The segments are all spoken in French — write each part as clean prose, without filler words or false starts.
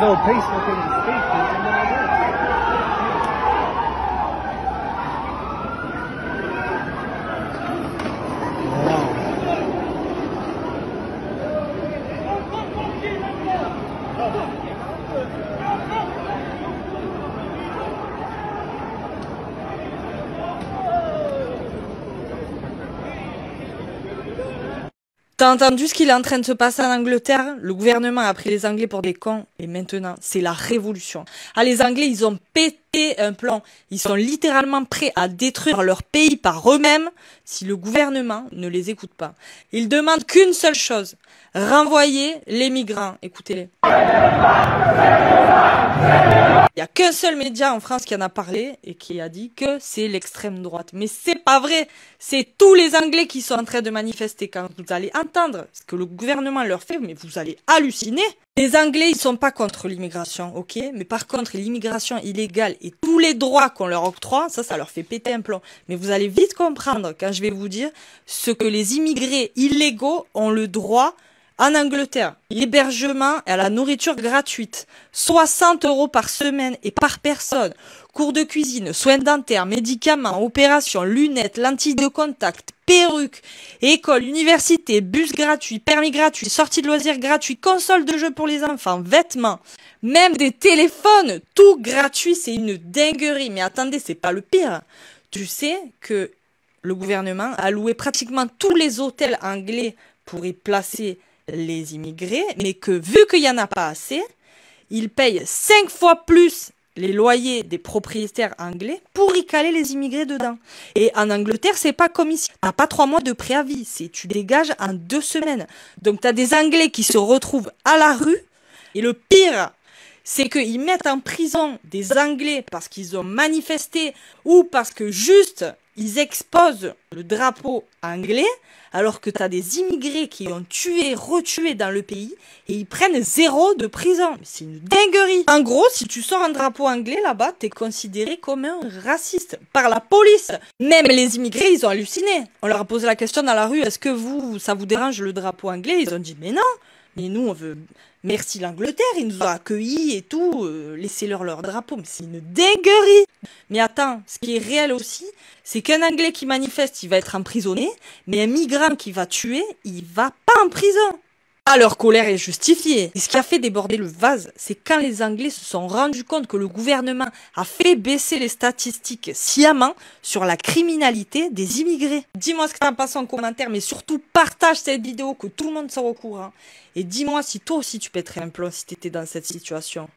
No peaceful thing to speak. T'as entendu ce qu'il est en train de se passer en Angleterre? Le gouvernement a pris les Anglais pour des cons et maintenant c'est la révolution. Ah, les Anglais, ils ont pété un plan. Ils sont littéralement prêts à détruire leur pays par eux-mêmes si le gouvernement ne les écoute pas. Ils demandent qu'une seule chose, renvoyer les migrants. Écoutez-les. Il n'y a qu'un seul média en France qui en a parlé et qui a dit que c'est l'extrême droite. Mais c'est pas vrai. C'est tous les Anglais qui sont en train de manifester. Quand vous allez entendre ce que le gouvernement leur fait, mais vous allez halluciner. Les Anglais, ils sont pas contre l'immigration, ok? Mais par contre, l'immigration illégale et tous les droits qu'on leur octroie, ça leur fait péter un plomb. Mais vous allez vite comprendre quand je vais vous dire ce que les immigrés illégaux ont le droit en Angleterre. L'hébergement et la nourriture gratuite. 60 € par semaine et par personne. Cours de cuisine, soins dentaires, médicaments, opérations, lunettes, lentilles de contact, perruques, école, université, bus gratuit, permis gratuit, sortie de loisirs gratuit, console de jeux pour les enfants, vêtements, même des téléphones, tout gratuit, c'est une dinguerie. Mais attendez, c'est pas le pire. Tu sais que le gouvernement a loué pratiquement tous les hôtels anglais pour y placer les immigrés, mais que vu qu'il n'y en a pas assez, ils payent 5 fois plus les loyers des propriétaires anglais pour y caler les immigrés dedans. Et en Angleterre, c'est pas comme ici. T'as pas 3 mois de préavis, tu dégages en 2 semaines. Donc t'as des Anglais qui se retrouvent à la rue, et le pire, c'est qu'ils mettent en prison des Anglais parce qu'ils ont manifesté ou parce que juste ils exposent le drapeau anglais, alors que tu as des immigrés qui ont tué, retué dans le pays et ils prennent 0 de prison. C'est une dinguerie. En gros, si tu sors un drapeau anglais là-bas, t'es considéré comme un raciste par la police. Même les immigrés, ils ont halluciné. On leur a posé la question dans la rue, est-ce que ça vous dérange le drapeau anglais? Ils ont dit, mais non. Mais nous, on veut... Merci l'Angleterre, ils nous ont accueillis et tout, laissez-leur leur drapeau, mais c'est une dinguerie. Mais attends, ce qui est réel aussi, c'est qu'un Anglais qui manifeste, il va être emprisonné, mais un migrant qui va tuer, il va pas en prison. Ah, leur colère est justifiée. Et ce qui a fait déborder le vase, c'est quand les Anglais se sont rendus compte que le gouvernement a fait baisser les statistiques sciemment sur la criminalité des immigrés. Dis-moi ce que t'en penses en commentaire, mais surtout partage cette vidéo, que tout le monde soit au courant. Et dis-moi si toi aussi tu pèterais un plomb si t'étais dans cette situation.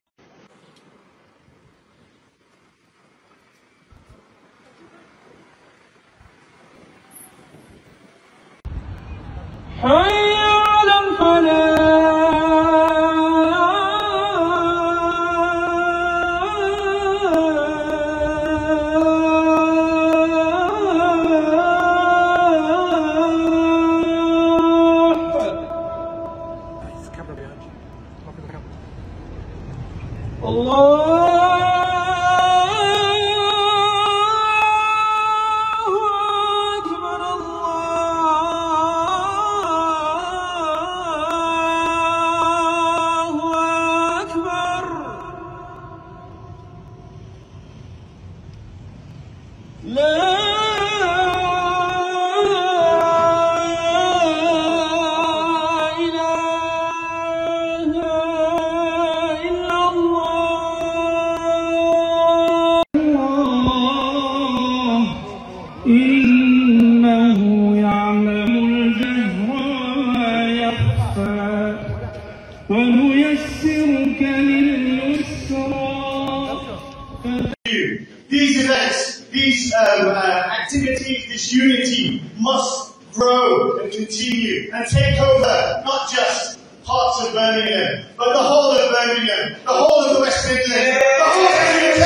These events, these activities, this unity must grow and continue and take over not just parts of Birmingham, but the whole of Birmingham, the whole of the West Midlands, the whole of the UK.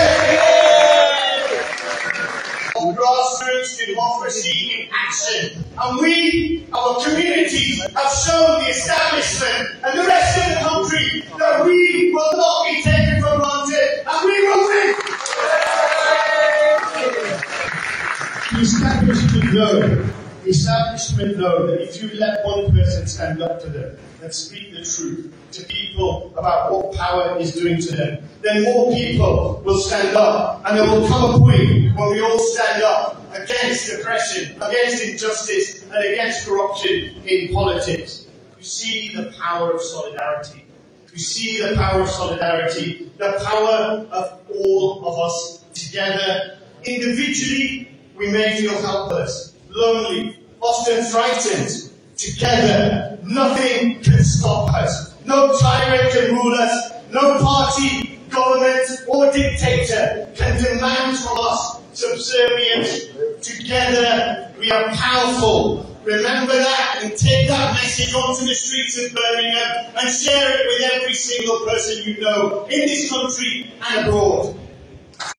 Grassroots democracy in action. And we, our communities, have shown the establishment and the rest of the the establishment know that if you let one person stand up to them and speak the truth to people about what power is doing to them, then more people will stand up, and there will come a point when we all stand up against oppression, against injustice, and against corruption in politics. You see the power of solidarity. You see the power of solidarity, the power of all of us together. Individually, we may feel helpless, lonely, often frightened. Together, nothing can stop us. No tyrant can rule us. No party, government, or dictator can demand from us subservience. Together, we are powerful. Remember that and take that message onto the streets of Birmingham and share it with every single person you know in this country and abroad.